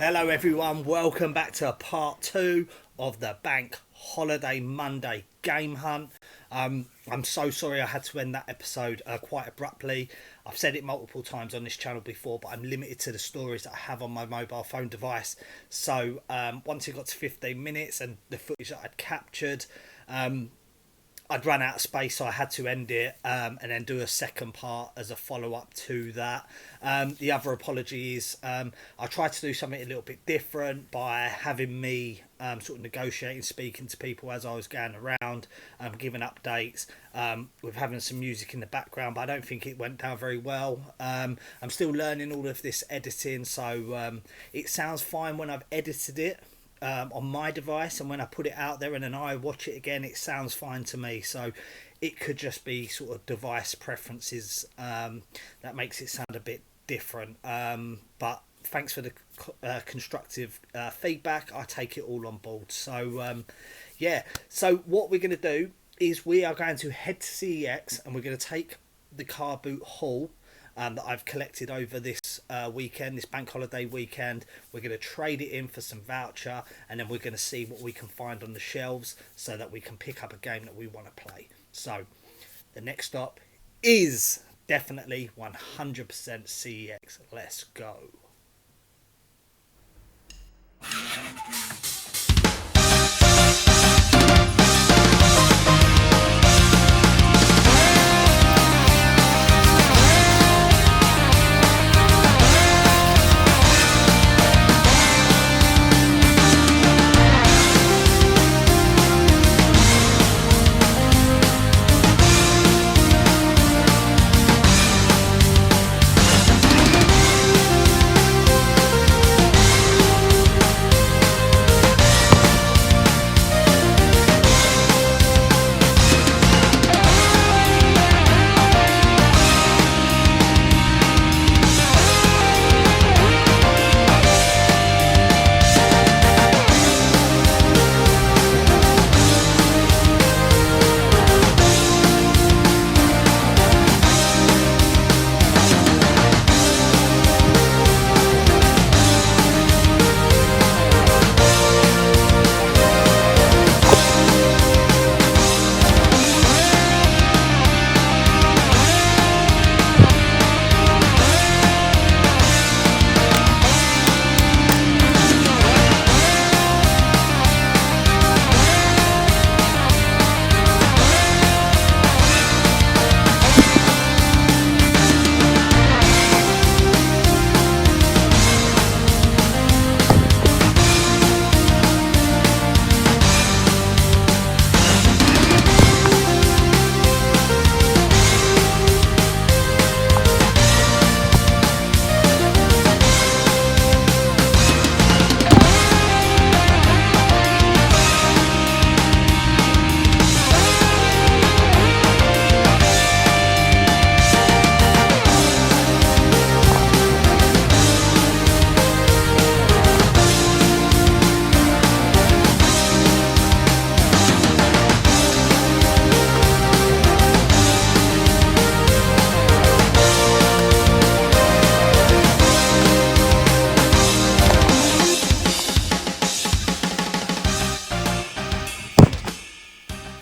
Hello everyone, welcome back to part 2 of the Bank Holiday Monday game hunt. I'm so sorry I had to end that episode quite abruptly. I've said it multiple times on this channel before, but I'm limited to the stories that I have on my mobile phone device. So once it got to 15 minutes and the footage that I'd captured, I'd run out of space, so I had to end it and then do a second part as a follow-up to that. The other apology is I tried to do something a little bit different by having me sort of negotiating, speaking to people as I was going around, giving updates, with having some music in the background, but I don't think it went down very well. I'm still learning all of this editing, so it sounds fine when I've edited it on my device, and when I put it out there and then I watch it again, it sounds fine to me. So it could just be sort of device preferences that makes it sound a bit different, but thanks for the constructive feedback. I take it all on board. So yeah, so what we're going to do is we are going to head to CEX and we're going to take the car boot haul that I've collected over this weekend, this bank holiday weekend. We're going to trade it in for some voucher, and then we're going to see what we can find on the shelves so that we can pick up a game that we want to play. So the next stop is definitely 100% CEX. Let's go.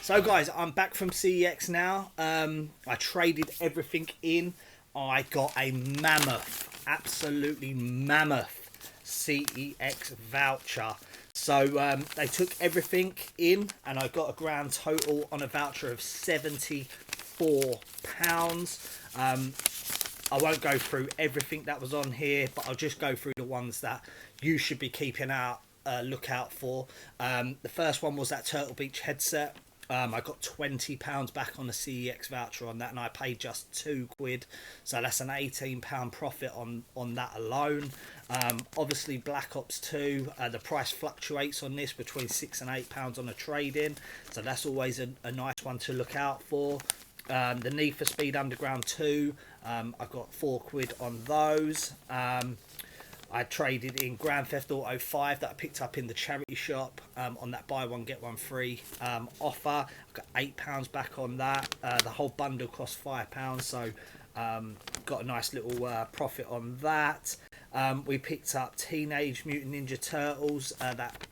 So guys, I'm back from CEX now. I traded everything in. I got a mammoth, absolutely mammoth CEX voucher. So they took everything in and I got a grand total on a voucher of £74. I won't go through everything that was on here, but I'll just go through the ones that you should be keeping out lookout for. The first one was that Turtle Beach headset. I got £20 back on the CEX voucher on that, and I paid just £2, so that's an £18 profit on that alone. Obviously Black Ops 2, the price fluctuates on this between £6 and £8 on a trade-in, so that's always a nice one to look out for. The Need for Speed Underground 2, I got £4 on those. I traded in Grand Theft Auto 5 that I picked up in the charity shop on that buy one get one free offer. I got £8 back on that. The whole bundle cost £5, so got a nice little profit on that. We picked up Teenage Mutant Ninja Turtles, that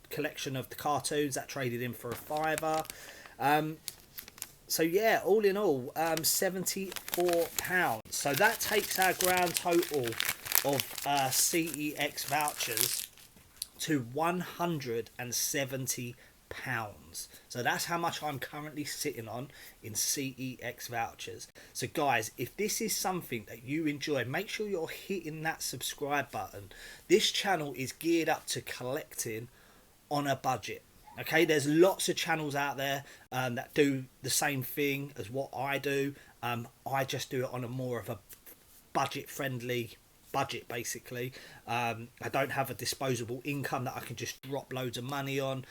collection of the cartoons that traded in for a fiver. So yeah, all in all, £74. So that takes our grand total of CEX vouchers to £170. So that's how much I'm currently sitting on in CEX vouchers. So guys, if this is something that you enjoy, make sure you're hitting that subscribe button. This channel is geared up to collecting on a budget. Okay, there's lots of channels out there that do the same thing as what I do. I just do it on a more of a budget friendly budget, basically. I don't have a disposable income that I can just drop loads of money on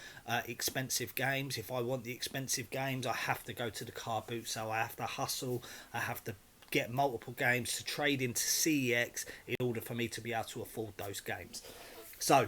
expensive games. If I want the expensive games, I have to go to the car boot, so I have to hustle. I have to get multiple games to trade into CEX in order for me to be able to afford those games. So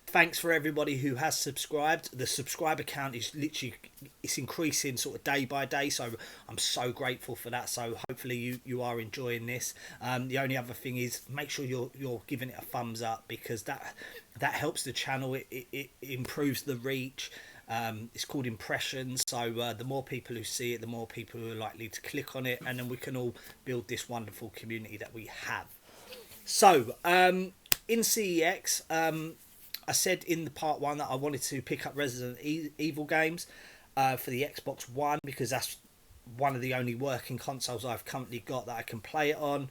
thanks for everybody who has subscribed. The subscriber count is literally, it's increasing sort of day by day, so I'm so grateful for that. So hopefully you are enjoying this. The only other thing is, make sure you're giving it a thumbs up, because that helps the channel. It improves the reach. It's called impressions, so the more people who see it, the more people who are likely to click on it, and then we can all build this wonderful community that we have. So in CEX, I said in the part one that I wanted to pick up Resident Evil games for the Xbox One, because that's one of the only working consoles I've currently got that I can play it on.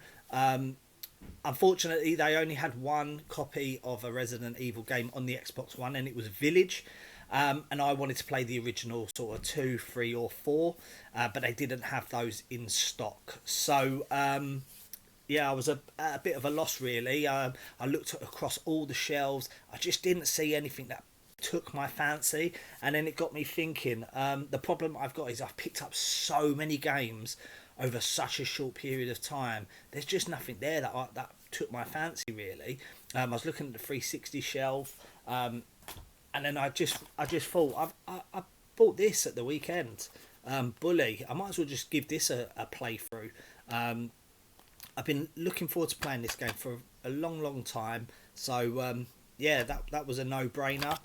Unfortunately, they only had one copy of a Resident Evil game on the Xbox One, and it was Village. And I wanted to play the original sort of 2, 3 or 4, but they didn't have those in stock. So yeah, I was a bit of a loss, really. I looked across all the shelves. I just didn't see anything that took my fancy, and then it got me thinking. The problem I've got is I've picked up so many games over such a short period of time. There's just nothing there that took my fancy, really. I was looking at the 360 shelf, and then I just thought, I bought this at the weekend. Bully. I might as well just give this a playthrough. I've been looking forward to playing this game for a long time. So yeah, that was a no-brainer.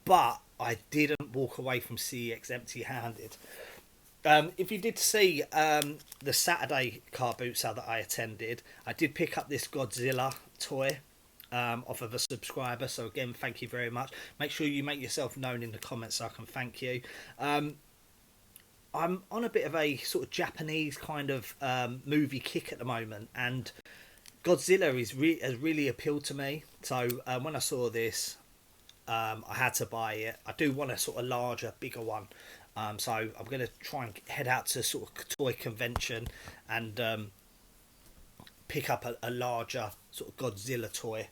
But I didn't walk away from CEX empty-handed. If you did see the Saturday car boot sale that I attended, I did pick up this Godzilla toy off of a subscriber. So again, thank you very much. Make sure you make yourself known in the comments so I can thank you. I'm on a bit of a sort of Japanese kind of movie kick at the moment, and Godzilla has really appealed to me. So when I saw this, I had to buy it. I do want a sort of larger, bigger one. So I'm going to try and head out to sort of toy convention and pick up a larger sort of Godzilla toy.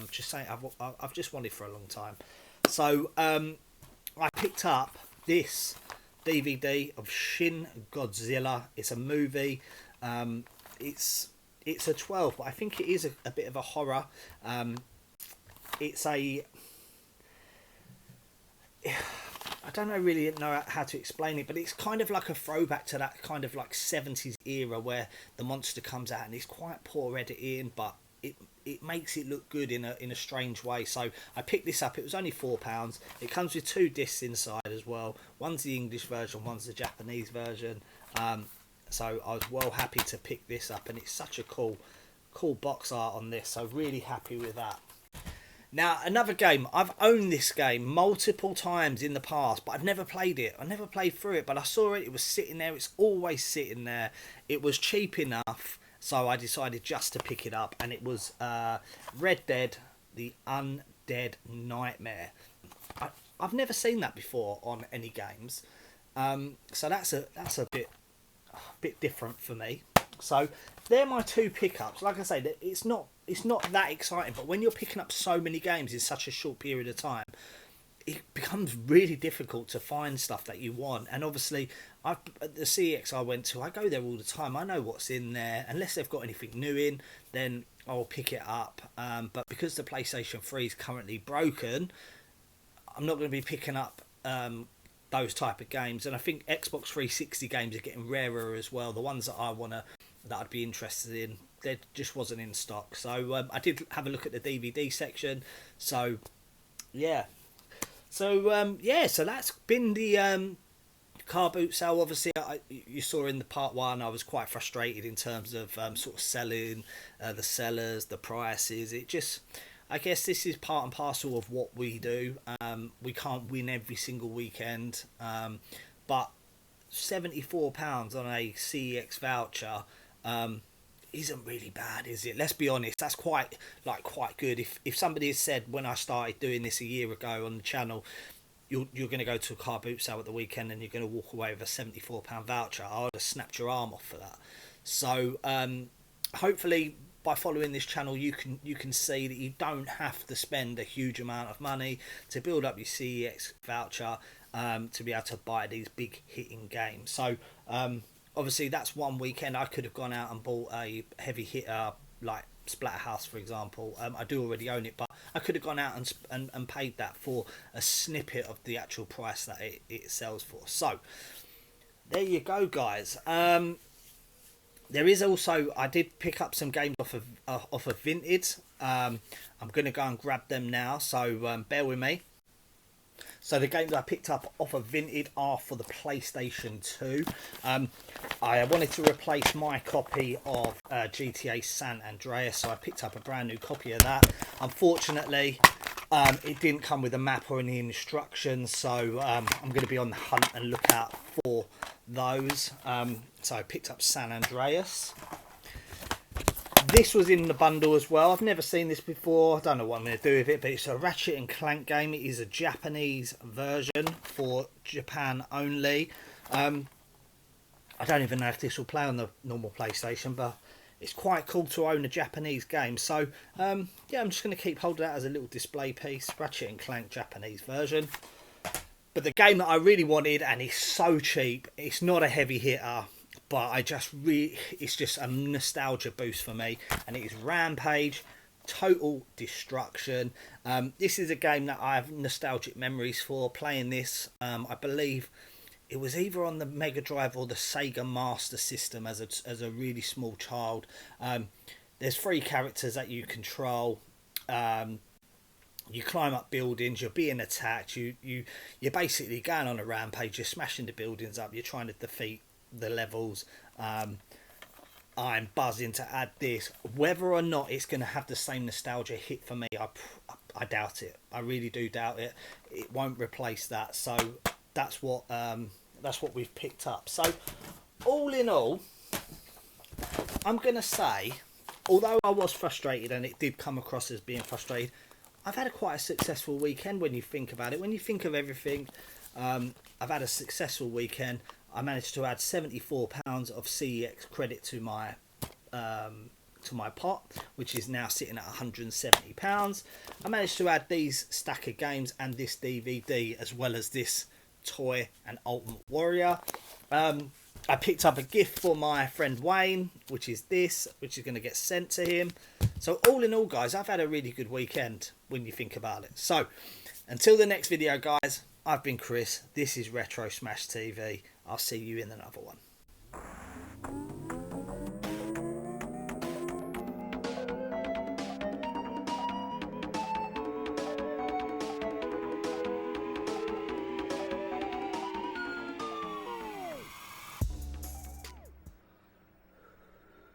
Just saying, I've just wanted for a long time. So I picked up this DVD of Shin Godzilla. It's a movie. It's a 12, but I think it is a bit of a horror. It's a... I don't really know how to explain it, but it's kind of like a throwback to that kind of like 70s era where the monster comes out, and it's quite poor editing, but it makes it look good in a strange way. So I picked this up. It was only £4. It comes with 2 discs inside as well. One's the English version, one's the Japanese version. So I was well happy to pick this up, and it's such a cool box art on this. So really happy with that. Now, another game. I've owned this game multiple times in the past, but I've never played it. I never played through it, but I saw it. It was sitting there. It's always sitting there. It was cheap enough, so I decided just to pick it up, and it was Red Dead, The Undead Nightmare. I've never seen that before on any games, so that's a bit different for me. So they're my 2 pickups. Like I say, it's not that exciting, but when you're picking up so many games in such a short period of time, it becomes really difficult to find stuff that you want. And obviously, at the CEX I went to, I go there all the time. I know what's in there. Unless they've got anything new in, then I'll pick it up. But because the PlayStation 3 is currently broken, I'm not going to be picking up those type of games. And I think Xbox 360 games are getting rarer as well. The ones that I want to that I'd be interested in. There just wasn't in stock. So I did have a look at the DVD section. So yeah. So that's been the car boot sale. Obviously, you saw in the part one, I was quite frustrated in terms of sort of selling, the sellers, the prices. It just, I guess this is part and parcel of what we do. We can't win every single weekend, but £74 on a CEX voucher isn't really bad, is it? Let's be honest, that's quite good. If somebody had said when I started doing this a year ago on the channel, you're going to go to a car boot sale at the weekend and you're going to walk away with a £74 voucher, I would have snapped your arm off for that. So hopefully by following this channel you can see that you don't have to spend a huge amount of money to build up your CEX voucher, to be able to buy these big hitting games. So obviously that's one weekend I could have gone out and bought a heavy hitter like Splatterhouse, for example. I do already own it, but I could have gone out and paid that for a snippet of the actual price that it sells for. So there you go, guys. There is also, I did pick up some games off of Vinted. I'm going to go and grab them now, so bear with me. So the games I picked up off of Vinted are for the PlayStation 2. I wanted to replace my copy of GTA San Andreas, so I picked up a brand new copy of that. Unfortunately, it didn't come with a map or any instructions, so I'm going to be on the hunt and look out for those. So I picked up San Andreas. This was in the bundle as well. I've never seen this before. I don't know what I'm going to do with it, but it's a Ratchet and Clank game. It is a Japanese version for Japan only. I don't even know if this will play on the normal PlayStation, but it's quite cool to own a Japanese game. So yeah, I'm just going to keep hold of that as a little display piece. Ratchet and Clank Japanese version. But the game that I really wanted, and it's so cheap, it's not a heavy hitter, but it's just a nostalgia boost for me, and it is Rampage Total Destruction. This is a game that I have nostalgic memories for playing this. I believe it was either on the Mega Drive or the Sega Master System as a really small child. There's 3 characters that you control. You climb up buildings, you're being attacked, you're basically going on a rampage, you're smashing the buildings up, you're trying to defeat the levels. I'm buzzing to add this. Whether or not it's going to have the same nostalgia hit for me, I doubt it. I really do doubt it. It won't replace that. So that's what we've picked up. So all in all, I'm going to say, although I was frustrated and it did come across as being frustrated, I've had quite a successful weekend when you think about it. When you think of everything, I've had a successful weekend. I managed to add £74 of CEX credit to my pot, which is now sitting at £170. I managed to add these stack of games and this DVD, as well as this toy and Ultimate Warrior. I picked up a gift for my friend Wayne, which is going to get sent to him. So all in all, guys, I've had a really good weekend when you think about it. So until the next video, guys, I've been Chris. This is Retro Smash TV. I'll see you in another one.